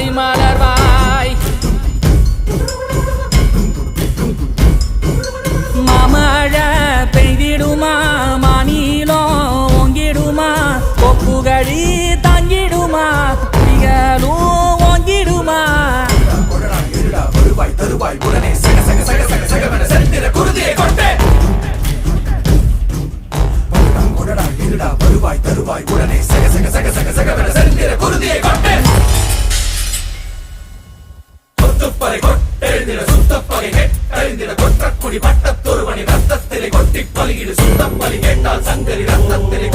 மலர்வாய் மலர்வாய் மாமழை பெய்திடுமா மாநிலோ ஓங்கிடுமா கொப்புகழி தாங்கிடுமா புலிகளும் ஓங்கிடுமா வருவாய் தருவாய் உடனே சக சக சக சக சகவென செந்திர குருதியை கொண்டே கொடடா இருடா வருவாய் தருவாய் உடனே சக சக சக சக சகவென செந்திர குருதியை கொண்டே கொத்துப்பறை கொட்டெழுந்திட சுத்தப்பகை கெட்டெழுந்திட கொற்றக்குடி பட்டத்தொருவனின் ரத்தத்திலே கொட்டி பலியிடு சுத்தப்பலி கேட்டால் சங்கரி ரத்தத்திலே